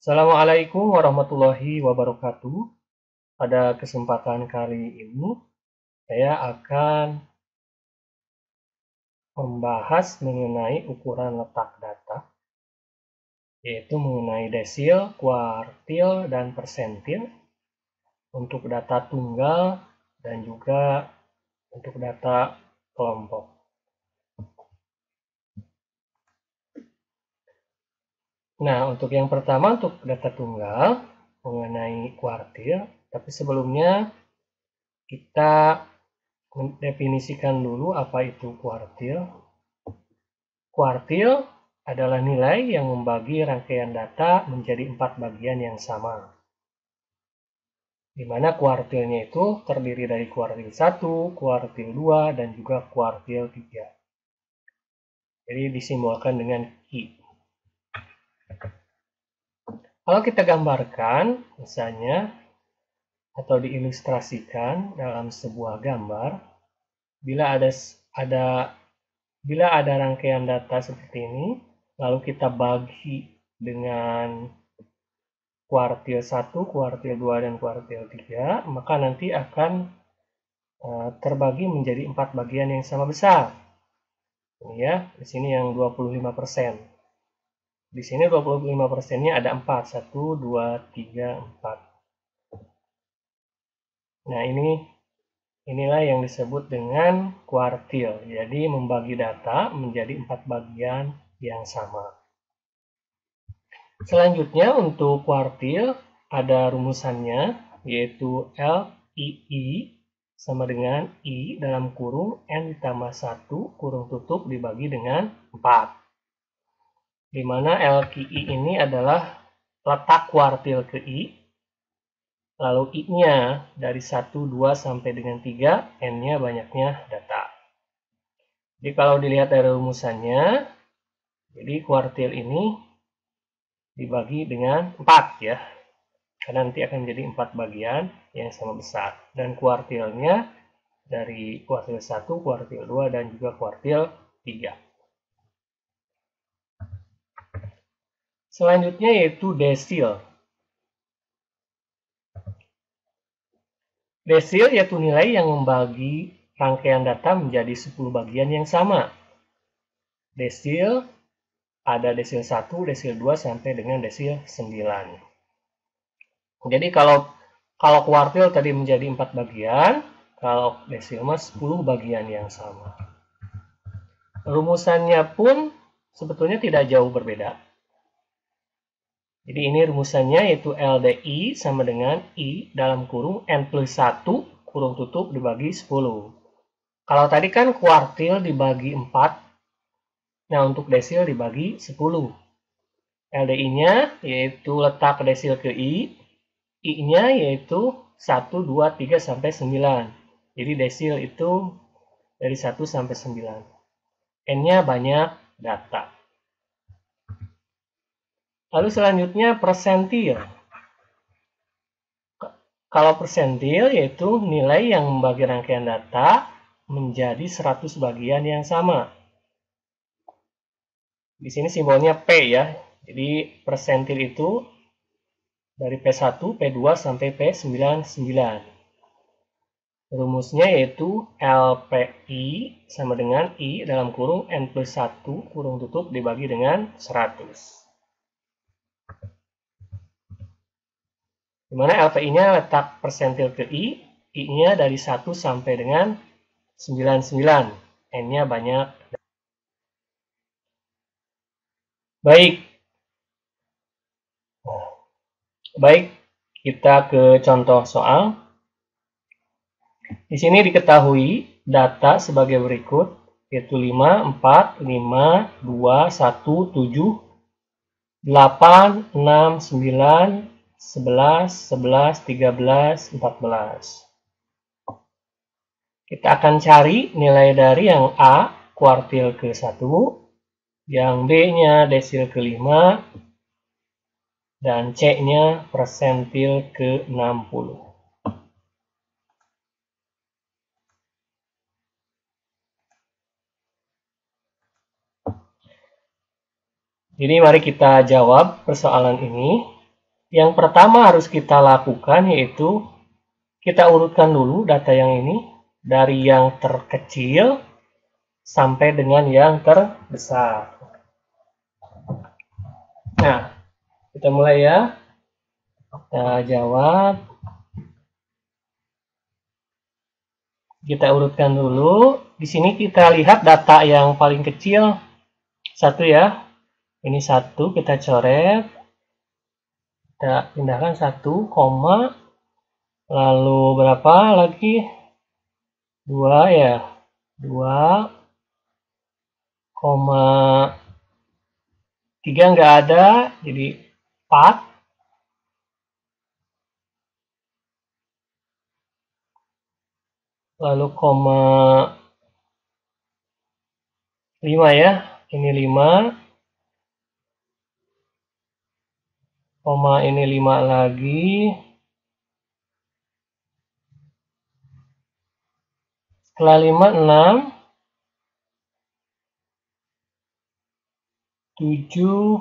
Assalamualaikum warahmatullahi wabarakatuh. Pada kesempatan kali ini, saya akan membahas mengenai ukuran letak data, yaitu mengenai desil, kuartil, dan persentil untuk data tunggal dan juga untuk data kelompok. Nah, untuk yang pertama, untuk data tunggal mengenai kuartil, tapi sebelumnya kita mendefinisikan dulu apa itu kuartil. Kuartil adalah nilai yang membagi rangkaian data menjadi 4 bagian yang sama. Di mana kuartilnya itu terdiri dari kuartil 1, kuartil 2, dan juga kuartil 3. Jadi disimbolkan dengan Q. Kalau kita gambarkan, misalnya, atau diilustrasikan dalam sebuah gambar, bila ada rangkaian data seperti ini, lalu kita bagi dengan kuartil 1, kuartil 2, dan kuartil 3, maka nanti akan terbagi menjadi 4 bagian yang sama besar. Ini ya, di sini yang 25%. Di sini 25%-nya ada 4, 1, 2, 3, 4. Nah, inilah yang disebut dengan kuartil. Jadi membagi data menjadi 4 bagian yang sama. Selanjutnya untuk kuartil ada rumusannya, yaitu LII sama dengan I dalam kurung N ditambah 1 kurung tutup dibagi dengan 4. Di mana LQI ini adalah letak kuartil ke I, lalu I-nya dari 1, 2, sampai dengan 3, N-nya banyaknya data. Jadi kalau dilihat dari rumusannya, jadi kuartil ini dibagi dengan 4 ya. Karena nanti akan menjadi 4 bagian yang sama besar. Dan kuartilnya dari kuartil 1, kuartil 2, dan juga kuartil 3. Selanjutnya yaitu desil. Desil yaitu nilai yang membagi rangkaian data menjadi 10 bagian yang sama. Desil ada desil 1, desil 2, sampai dengan desil 9. Jadi kalau kuartil tadi menjadi 4 bagian, kalau desil mah 10 bagian yang sama. Rumusannya pun sebetulnya tidak jauh berbeda. Jadi ini rumusannya yaitu LDI sama dengan I dalam kurung N plus 1 kurung tutup dibagi 10. Kalau tadi kan kuartil dibagi 4, nah untuk desil dibagi 10. LDI-nya yaitu letak desil ke I, I-nya yaitu 1, 2, 3, sampai 9. Jadi desil itu dari 1 sampai 9. N-nya banyak data. Lalu selanjutnya persentil. Kalau persentil yaitu nilai yang membagi rangkaian data menjadi 100 bagian yang sama. Di sini simbolnya P ya. Jadi persentil itu dari P1, P2, sampai P99. Rumusnya yaitu LPI sama dengan I dalam kurung N plus 1 kurung tutup dibagi dengan 100. Dimana LPI-nya letak persentil ke I-nya dari 1 sampai dengan 99. N-nya banyak. Baik, kita ke contoh soal. Di sini diketahui data sebagai berikut, yaitu 5, 4, 5, 2, 1, 7, 8, 6, 9, 11, 11, 13, 14. Kita akan cari nilai dari yang A, kuartil ke-1, yang B-nya desil ke-5, dan C-nya persentil ke-60. Jadi mari kita jawab persoalan ini. Yang pertama harus kita lakukan yaitu kita urutkan dulu data yang ini dari yang terkecil sampai dengan yang terbesar. Nah, kita mulai ya. Kita jawab. Kita urutkan dulu. Di sini kita lihat data yang paling kecil 1 ya. Ini 1, kita coret. Kita pindahkan 1, koma. Lalu berapa lagi? 2 ya. 2, koma 3 nggak ada, jadi 4. Lalu koma 5 ya, ini 5. Koma ini 5 lagi. Setelah 5, 6. 7.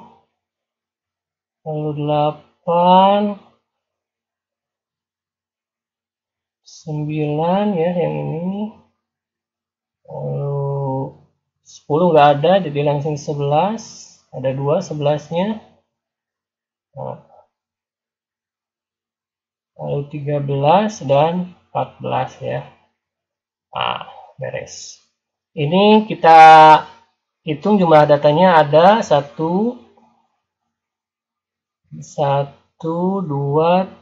Lalu 8. 9 ya yang ini. Lalu 10 nggak ada, jadi langsung 11. Ada 2 11-nya. Nah, lalu 13 dan 14 ya. Nah, beres. Ini kita hitung jumlah datanya ada 1, 2,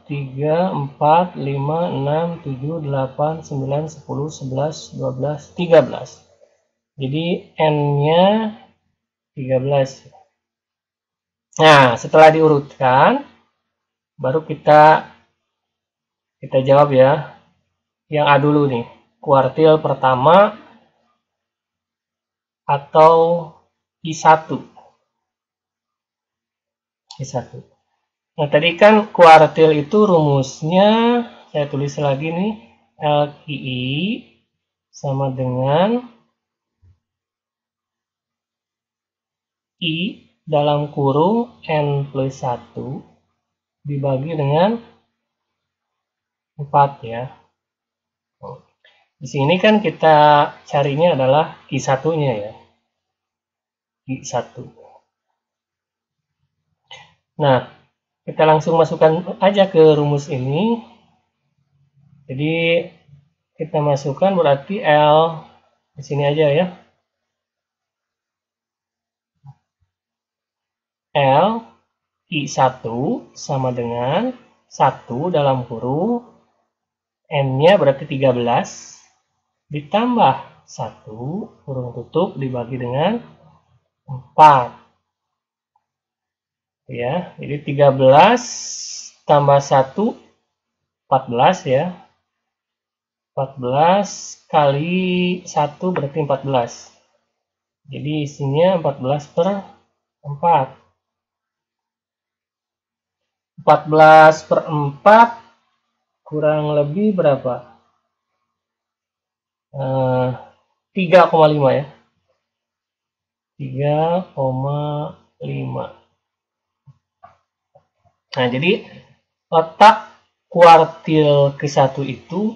3, 4, 5, 6, 7, 8, 9, 10, 11, 12, 13. Jadi N-nya 13. Nah, setelah diurutkan, baru kita jawab ya. Yang A dulu nih, kuartil pertama atau I1. I1. Nah, tadi kan kuartil itu rumusnya, saya tulis lagi nih, LQI sama dengan I dalam kurung N plus 1 dibagi dengan 4 ya. Di sini kan kita carinya adalah I1-nya ya. I1. Nah, kita langsung masukkan aja ke rumus ini. Jadi kita masukkan berarti L di sini aja ya. L I1 sama dengan 1 dalam kurung N-nya berarti 13 ditambah 1 kurung tutup dibagi dengan 4. Ya, jadi 13 tambah 1 14 ya. 14 kali 1 berarti 14. Jadi isinya 14 per 4. 14 per 4 kurang lebih berapa? 3,5 ya. 3,5. Nah, jadi letak kuartil ke-1 itu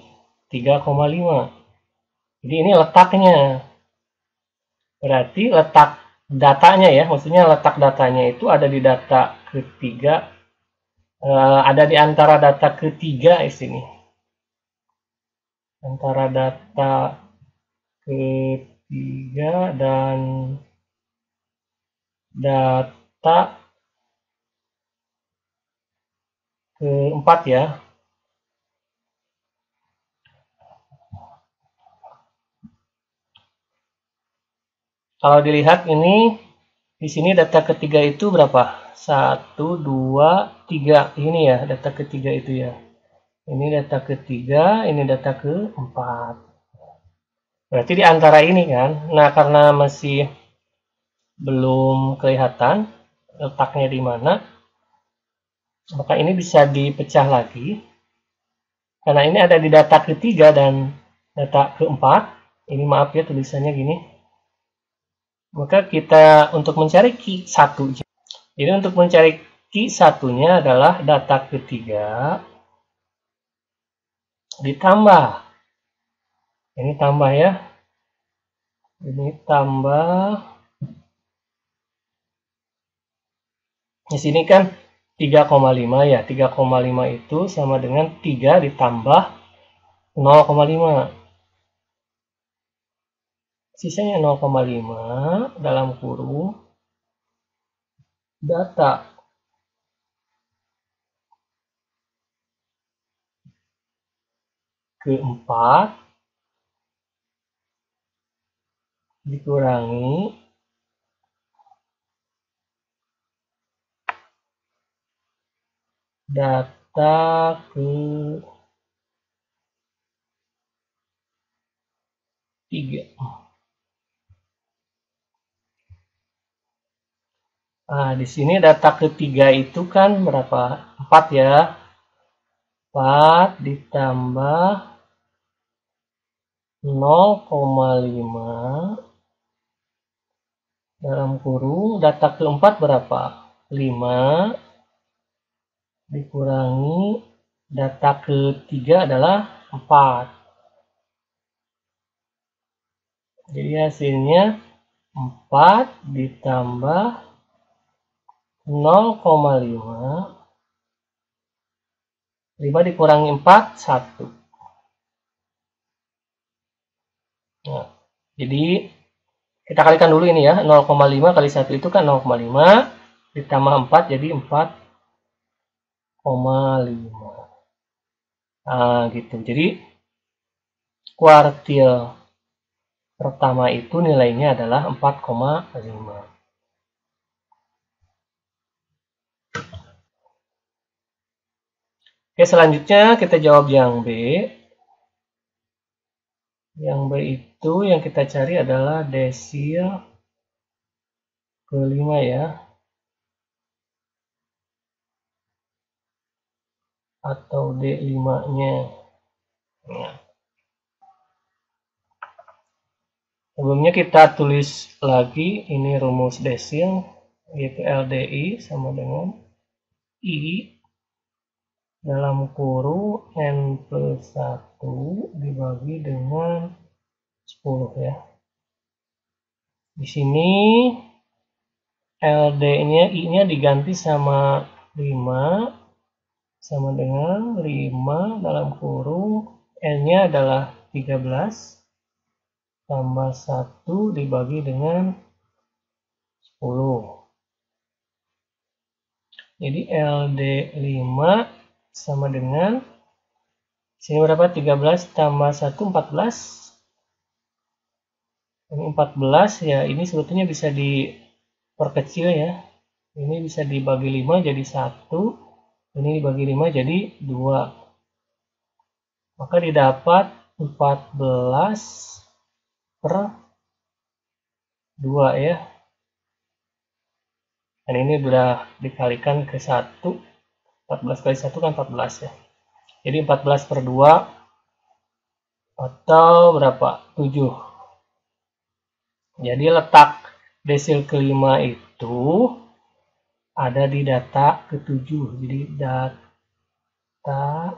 3,5. Jadi ini letaknya. Berarti letak datanya ya, maksudnya letak datanya itu ada di data ketiga, ada di antara data ketiga di sini. Antara data ketiga dan data keempat ya. Kalau dilihat ini di sini data ketiga itu berapa? 1, 2, 3. Ini ya data ketiga itu ya. Ini data ketiga, ini data keempat. Berarti di antara ini kan. Nah, karena masih belum kelihatan letaknya di mana, maka ini bisa dipecah lagi. Karena ini ada di data ketiga dan data keempat. Ini maaf ya tulisannya gini. Maka kita untuk mencari Q1. Jadi untuk mencari Q1-nya adalah data ketiga ditambah. Ini tambah ya. Ini tambah. Di sini kan 3,5 ya. 3,5 itu sama dengan 3 ditambah 0,5. Sisanya 0,5 dalam kurung data keempat dikurangi data ketiga. Nah, di sini data ketiga itu kan berapa? 4 ya. 4 ditambah 0,5 dalam kurung data keempat berapa? 5 dikurangi data ketiga adalah 4. Jadi hasilnya 4 ditambah 0,5. 5 dikurangi 4, 1. Nah, jadi kita kalikan dulu ini ya. 0,5 kali 1 itu kan 0,5 ditambah 4 jadi 4,5. Nah, gitu. Jadi kuartil pertama itu nilainya adalah 4,5. Oke, selanjutnya kita jawab yang B. Yang B itu yang kita cari adalah desil kelima ya. Atau D5-nya. Nah. Sebelumnya kita tulis lagi ini rumus desil, yaitu LDI sama dengan I dalam kurung N plus 1 dibagi dengan 10 ya. Di sini LD-nya, I-nya diganti sama 5 sama dengan 5 dalam kurung N-nya adalah 13 tambah 1 dibagi dengan 10. Jadi LD5 sama dengan sini berapa? 13 tambah 1 14. Ini 14 ya, ini sebetulnya bisa diperkecil ya. Ini bisa dibagi 5 jadi 1. Ini dibagi 5 jadi 2. Maka didapat 14 per 2 ya. Dan ini sudah dikalikan ke 1. 14 kali 1 kan 14 ya. Jadi 14 per 2 atau berapa? 7. Jadi letak desil kelima itu ada di data ke-7. Jadi data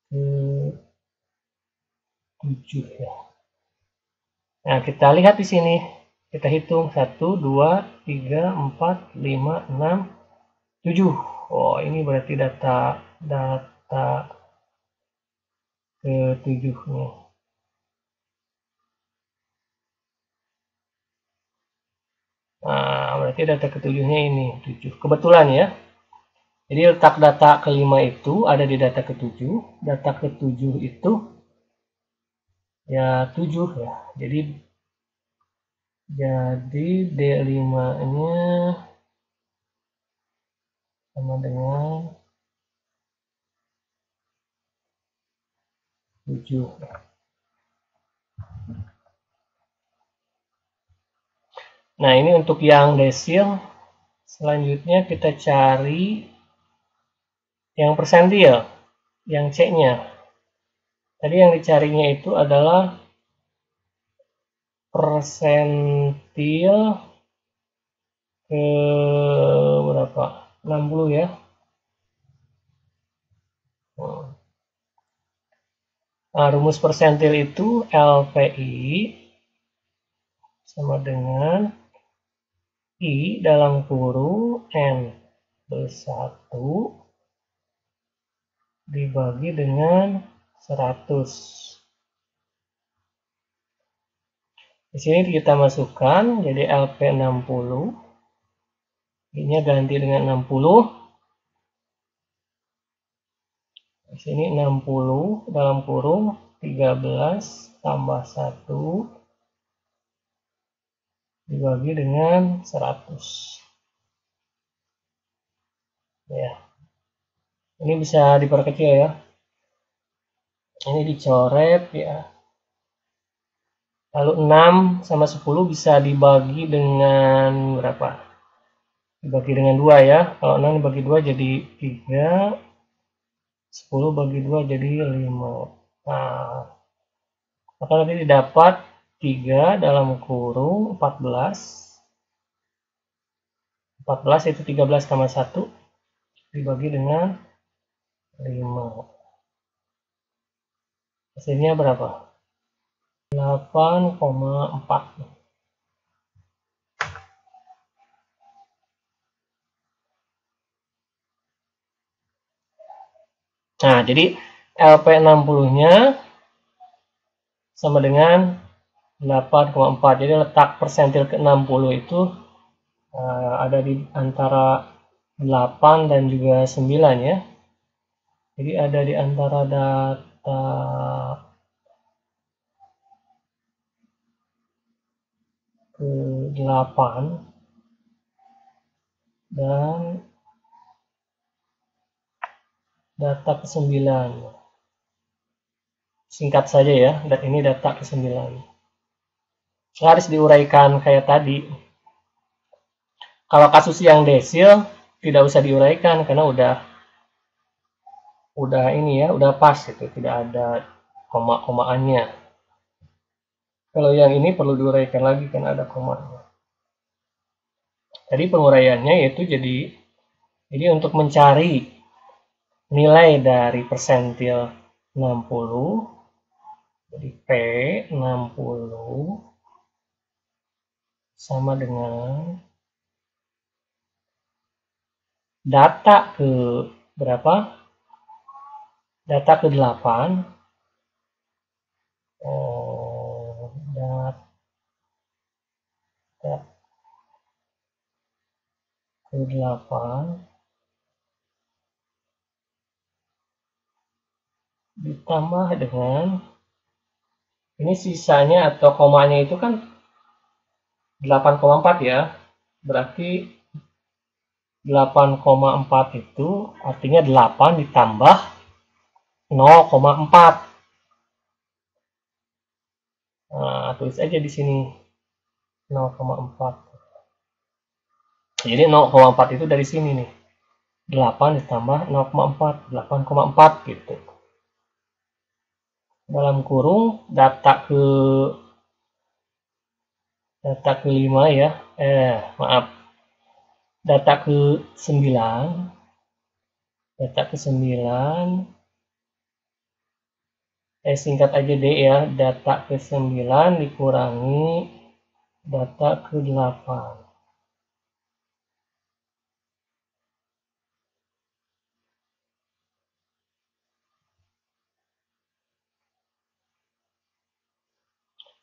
ke-7 ya. Nah, kita lihat di sini. Kita hitung 1, 2, 3, 4, 5, 6, 7. Oh, ini berarti data ke-7-nya. Nah, berarti data ke-7-nya ini 7. Kebetulan ya. Jadi letak data kelima itu ada di data ke-7. Data ke-7 itu ya 7 ya. Jadi D5-nya sama dengan 7. Nah, ini untuk yang desil. Selanjutnya kita cari yang persentil, yang C-nya. Tadi yang dicarinya itu adalah persentil ke berapa? 60 ya. Nah, rumus persentil itu LPI sama dengan I dalam kurung N plus 1 dibagi dengan 100. Di sini kita masukkan jadi LP 60. I-nya ganti dengan 60. Di sini 60 dalam kurung 13 tambah 1 dibagi dengan 100. Ya. Ini bisa diperkecil ya. Ini dicoret ya. Lalu 6 sama 10 bisa dibagi dengan berapa? Dibagi dengan 2 ya. Kalau 6 dibagi 2 jadi 3. 10 bagi 2 jadi 5. Nah, maka nanti didapat 3 dalam kurung 14. 14 itu 13 tambah 1 dibagi dengan 5. Hasilnya berapa? 8,4. Nah, jadi LP60-nya sama dengan 8,4. Jadi letak persentil ke-60 itu ada di antara 8 dan juga 9 ya. Jadi ada di antara data ke-8 dan data ke-9. Singkat saja ya, dan ini data ke-9. Harus diuraikan kayak tadi. Kalau kasus yang desil tidak usah diuraikan karena udah ini ya, udah pas itu, tidak ada koma-komaannya. Kalau yang ini perlu diuraikan lagi kan ada komanya. Tadi penguraiannya yaitu jadi untuk mencari nilai dari persentil 60, jadi P60 sama dengan data ke berapa? Data ke 8. Data ke 8 ditambah dengan ini sisanya atau komanya itu kan 8,4 ya. Berarti 8,4 itu artinya 8 ditambah 0,4. Nah, tulis aja di sini 0,4. Jadi 0,4 itu dari sini nih. 8 ditambah 0,4, 8,4 gitu. Dalam kurung data ke-5 ya. Maaf. Data ke-9. Data ke-9 singkat aja deh ya, data ke-9 dikurangi data ke-8.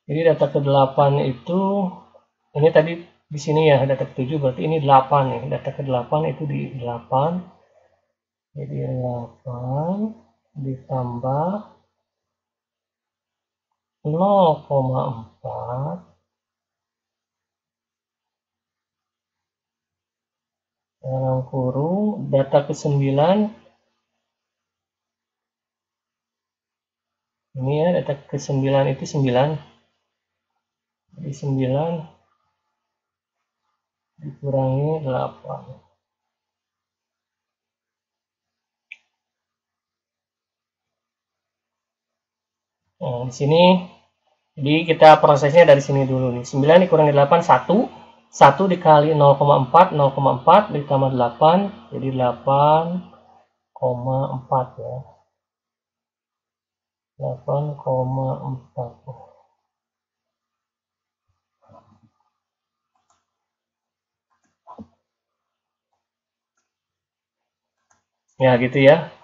Jadi data ke-8 itu ini tadi di sini ya, data ke-7 berarti ini 8 ya. Data ke-8 itu di 8. Jadi 8 ditambah 0,4 dalam kurung data ke-9 ini ya, data ke-9 itu 9. Jadi 9 dikurangi 8. Nah, di sini jadi kita prosesnya dari sini dulu nih. 9 dikurangi 8 1. 1 dikali 0,4, 0,4 ditambah 8, jadi 8,4 ya. 8,4. Ya, gitu ya.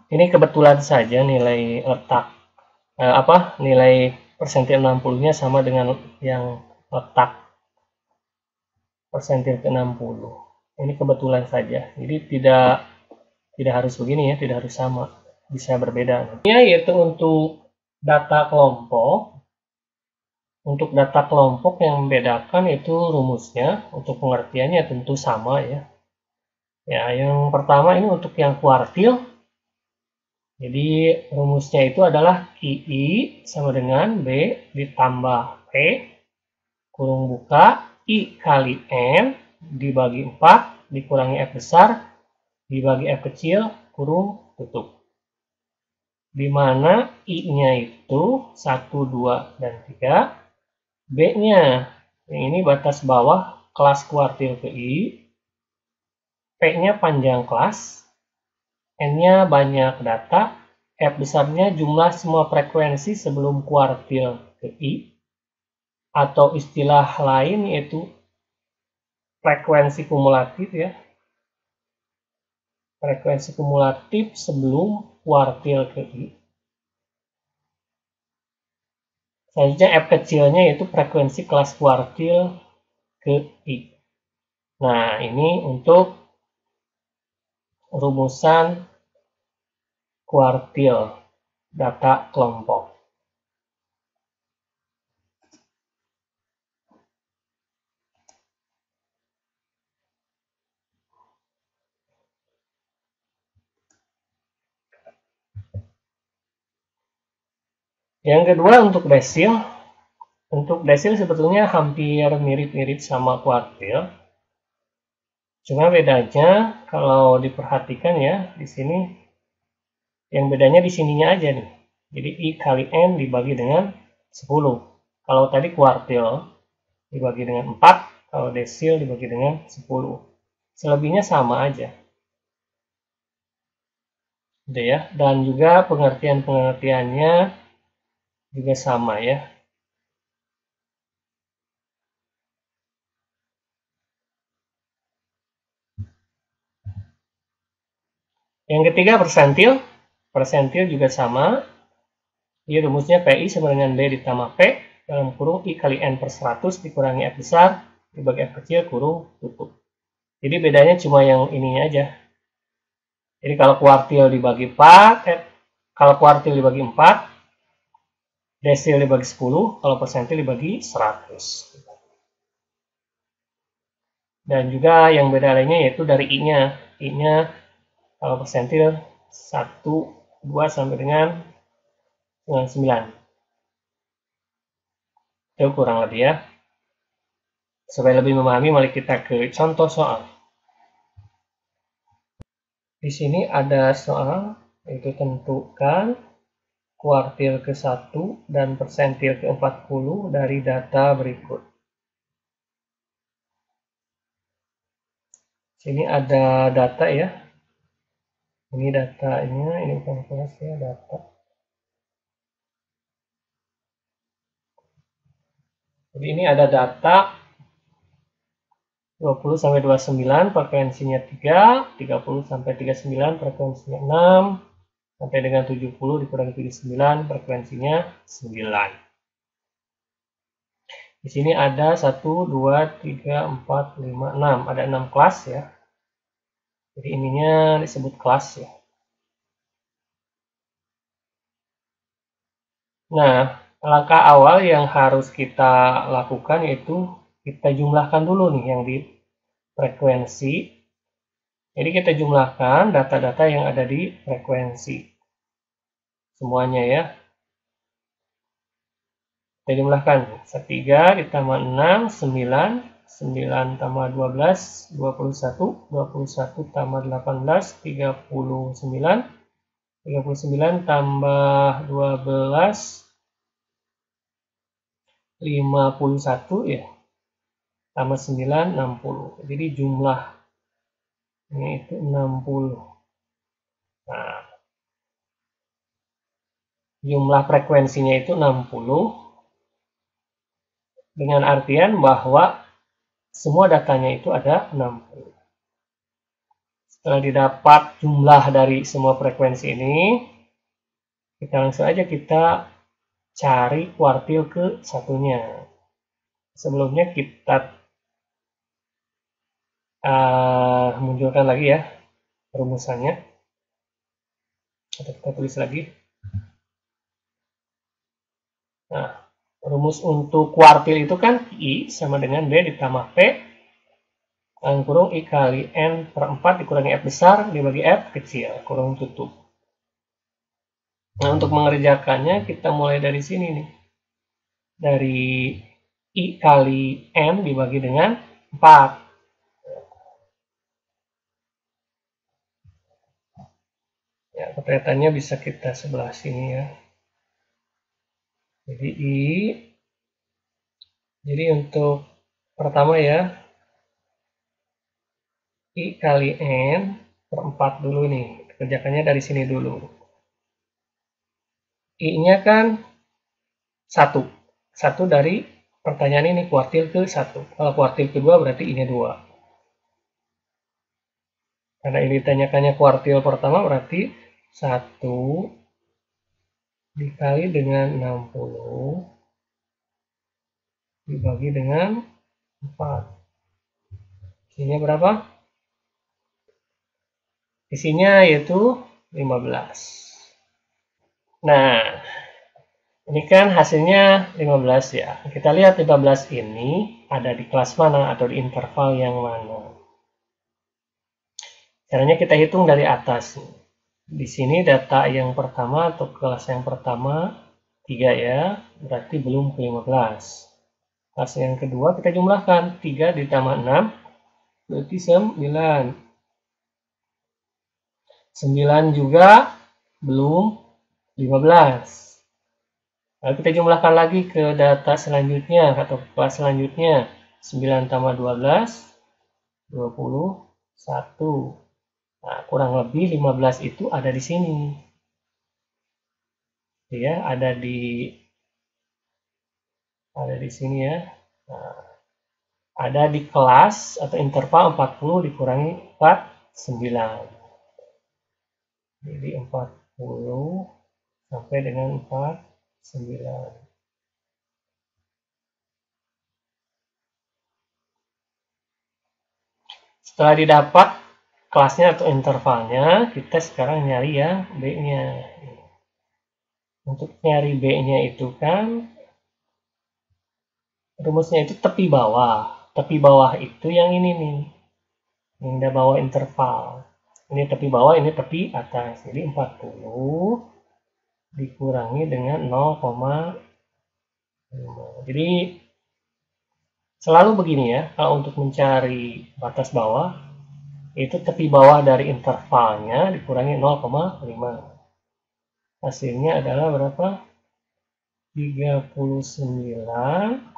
Ini kebetulan saja nilai letak nilai persentil 60-nya sama dengan yang letak persentil ke 60. Ini kebetulan saja. Jadi tidak harus begini ya, tidak harus sama. Bisa berbeda. Ini yaitu untuk data kelompok. Untuk data kelompok yang membedakan itu rumusnya. Untuk pengertiannya tentu sama ya. Ya, yang pertama ini untuk yang kuartil. Jadi rumusnya itu adalah II sama dengan B ditambah P kurung buka I kali N dibagi 4 dikurangi F besar dibagi F kecil kurung tutup. Di mana I-nya itu 1, 2, dan 3. B-nya, yang ini batas bawah kelas kuartil ke I. P-nya panjang kelas. N-nya banyak data. F besarnya jumlah semua frekuensi sebelum kuartil ke I. Atau istilah lain yaitu frekuensi kumulatif ya. Frekuensi kumulatif sebelum kuartil ke I. Selanjutnya F kecilnya yaitu frekuensi kelas kuartil ke I. Nah, ini untuk rumusan kuartil data kelompok. Yang kedua untuk desil. Untuk desil sebetulnya hampir mirip-mirip sama kuartil. Cuma bedanya kalau diperhatikan ya di sini, yang bedanya di sininya aja nih. Jadi I kali N dibagi dengan 10. Kalau tadi kuartil dibagi dengan 4, kalau desil dibagi dengan 10. Selebihnya sama aja. Gitu ya. Dan juga pengertian-pengertiannya juga sama ya. Yang ketiga persentil. Persentil juga sama. Jadi rumusnya PI sama dengan B ditambah P dalam kurung I kali N per 100 dikurangi F besar dibagi F kecil kurung tutup. Jadi bedanya cuma yang ininya aja. Jadi kalau kuartil dibagi 4, kalau kuartil dibagi 4, desil dibagi 10, kalau persentil dibagi 100. Dan juga yang beda lainnya yaitu dari I-nya. I-nya kalau persentil 1, 2 sampai dengan 9. Itu kurang lebih ya. Supaya lebih memahami, mari kita ke contoh soal. Di sini ada soal, yaitu tentukan kuartil ke-1 dan persentil ke-40 dari data berikut. Sini ada data ya. Ini datanya, ini bukan kelas ya, data. Jadi ini ada data 20 sampai 29 frekuensinya 3, 30 sampai 39 frekuensinya 6, sampai dengan 70 dikurangi 79 frekuensinya 9. Di sini ada 1, 2, 3, 4, 5, 6. Ada 6 kelas ya. Jadi ininya disebut kelas ya. Nah, langkah awal yang harus kita lakukan yaitu kita jumlahkan dulu nih yang di frekuensi. Jadi kita jumlahkan data-data yang ada di frekuensi. Semuanya ya. Kita jumlahkan 3 ditambah 6, 9, 9 tambah 12, 21, 21 tambah 18, 39, 39 tambah 12, 51 ya, tambah 9, 60. Jadi jumlahnya itu 60. Nah, jumlah frekuensinya itu 60 dengan artian bahwa semua datanya itu ada 60. Setelah didapat jumlah dari semua frekuensi ini, kita langsung aja kita cari kuartil ke satunya. Sebelumnya kita munculkan lagi ya rumusannya. Atau kita tulis lagi. Nah, rumus untuk kuartil itu kan I sama dengan B ditambah P kurung I kali N per 4 dikurangi F besar dibagi F kecil, kurung tutup. Nah, untuk mengerjakannya kita mulai dari sini nih. Dari I kali N dibagi dengan 4. Ya, ketretannya bisa kita sebelah sini ya. Jadi jadi untuk pertama ya, I kali N per 4 dulu nih. Kerjakannya dari sini dulu. I-nya kan 1. 1 dari pertanyaan ini kuartil ke 1. Kalau kuartil kedua berarti I-nya 2. Karena ini ditanyakannya kuartil pertama berarti 1 dikali dengan 60 dibagi dengan 4. Isinya berapa? Isinya yaitu 15. Nah, ini kan hasilnya 15 ya. Kita lihat 15 ini ada di kelas mana atau di interval yang mana. Caranya kita hitung dari atas. Di sini data yang pertama atau kelas yang pertama 3 ya, berarti belum ke 15. Kelas yang kedua kita jumlahkan 3 ditambah 6 berarti 9. 9 juga belum 15. Lalu kita jumlahkan lagi ke data selanjutnya atau kelas selanjutnya. 9 tambah 12, 21. Nah, kurang lebih 15 itu ada di sini. Ya, ada di sini ya. Nah, ada di kelas atau interval 40 dikurangi 49. Jadi 40 sampai dengan 49. Setelah didapat kelasnya atau intervalnya, kita sekarang nyari yang B-nya. Untuk nyari B-nya itu kan rumusnya itu tepi bawah. Tepi bawah itu yang ini nih. Yang di bawah interval. Ini tepi bawah, ini tepi atas. Jadi 40 dikurangi dengan 0,5. Jadi selalu begini ya. Kalau untuk mencari batas bawah, itu tepi bawah dari intervalnya dikurangi 0,5. Hasilnya adalah berapa? 39,5.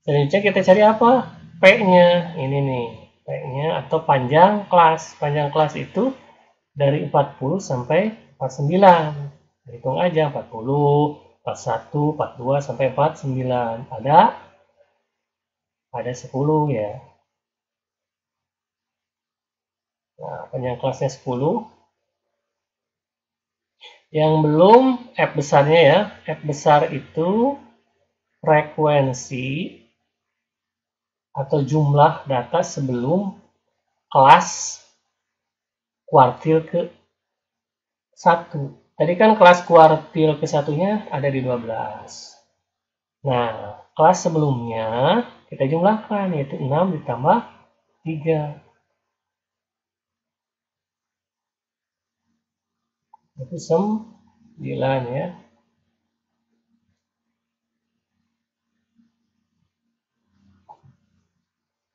Selanjutnya kita cari apa? P-nya. Ini nih, P-nya atau panjang kelas. Panjang kelas itu dari 40 sampai 49. Hitung aja 40, 41, 42 sampai 49. Ada 10 ya. Nah, panjang kelasnya 10. Yang belum F besarnya ya. F besar itu frekuensi atau jumlah data sebelum kelas kuartil ke 1. Tadi kan kelas kuartil ke satunya ada di 12. Nah, kelas sebelumnya kita jumlahkan yaitu 6 ditambah 3. Itu 9 ya.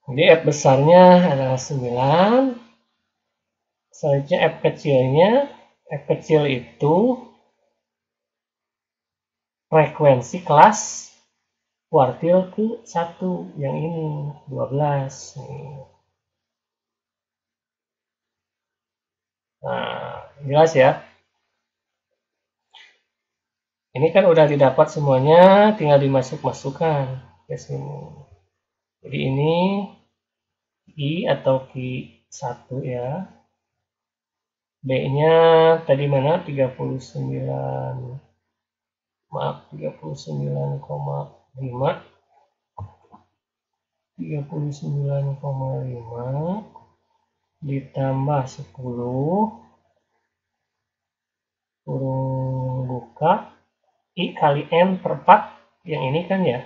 Jadi F besarnya adalah 9. Selanjutnya F kecilnya. F kecil itu frekuensi kelas kuartil ke 1 yang ini 12 nih. Nah, jelas ya. Ini kan udah didapat semuanya, tinggal dimasuk-masukkan ke sini. Jadi ini I atau Q1 ya. B-nya tadi mana? 39. Maaf, 39,5. 39,5 ditambah 10 kurung buka I kali N per 4 yang ini kan ya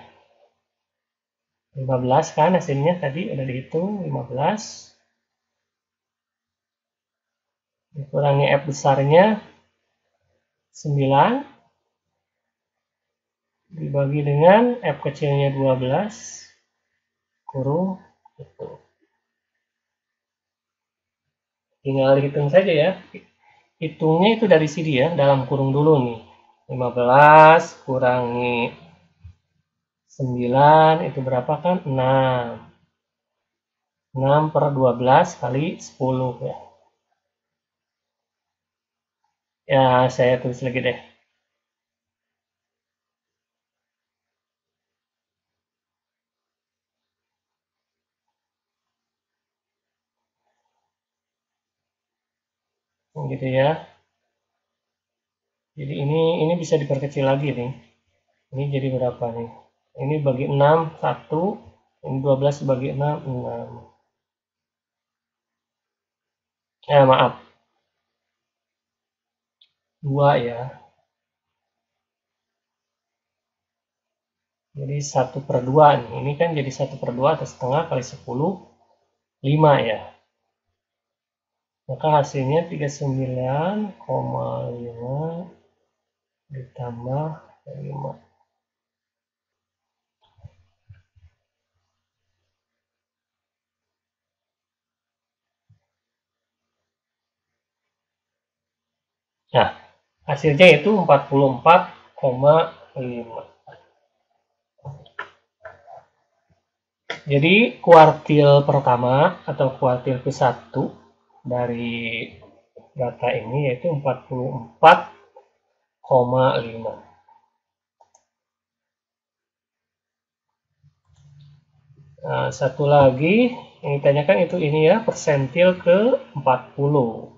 15 kan hasilnya tadi udah dihitung 15 dikurangi F besarnya 9 dibagi dengan F kecilnya 12 kurung itu. Tinggal hitung saja ya. Hitungnya itu dari sini ya, dalam kurung dulu nih. 15 kurangi 9 itu berapa kan? 6. 6 per 12 kali 10 ya. Ya, saya tulis lagi deh. Gitu ya. Jadi ini bisa diperkecil lagi nih. Ini jadi berapa nih? Ini bagi 6, 1. Ini 12 bagi 6, 6. Maaf. 2 ya. Jadi 1 per 2 nih. Ini kan jadi 1 per 2 atau setengah kali 10, 5 ya. Maka hasilnya 39,5 ditambah 5. Nah, hasilnya itu 44,5. Jadi kuartil pertama atau kuartil ke-1 dari data ini yaitu 44,5. Nah, satu lagi yang ditanyakan itu ini ya, persentil ke 40.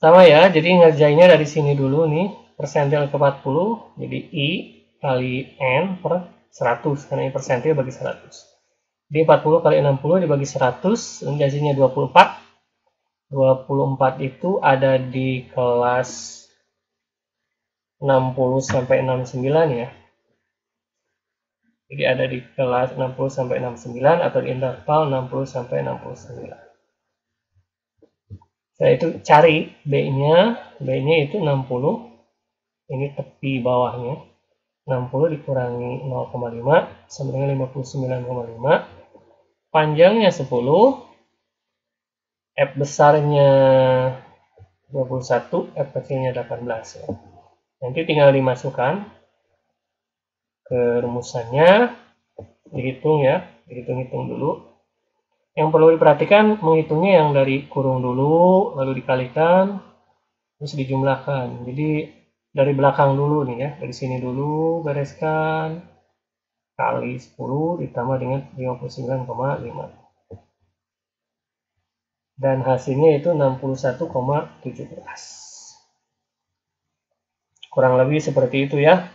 Sama ya, jadi ngerjainnya dari sini dulu nih, persentil ke 40, jadi I kali N per 100, karena ini persentil bagi 100. Jadi 40 kali 60 dibagi 100, hasilnya 24. 24 itu ada di kelas 60 sampai 69 ya. Jadi ada di kelas 60 sampai 69 atau di interval 60 sampai 69. Saya itu cari B-nya, B-nya itu 60. Ini tepi bawahnya. 60 dikurangi 0,5 sama dengan 59,5. Panjangnya 10. F besarnya 21, F kecilnya 18 ya. Nanti tinggal dimasukkan ke rumusannya, dihitung ya, dihitung-hitung dulu. Yang perlu diperhatikan menghitungnya yang dari kurung dulu, lalu dikalikan, terus dijumlahkan. Jadi dari belakang dulu nih ya, dari sini dulu bereskan, kali 10 ditambah dengan 59,5. Dan hasilnya itu 61,17. Kurang lebih seperti itu ya.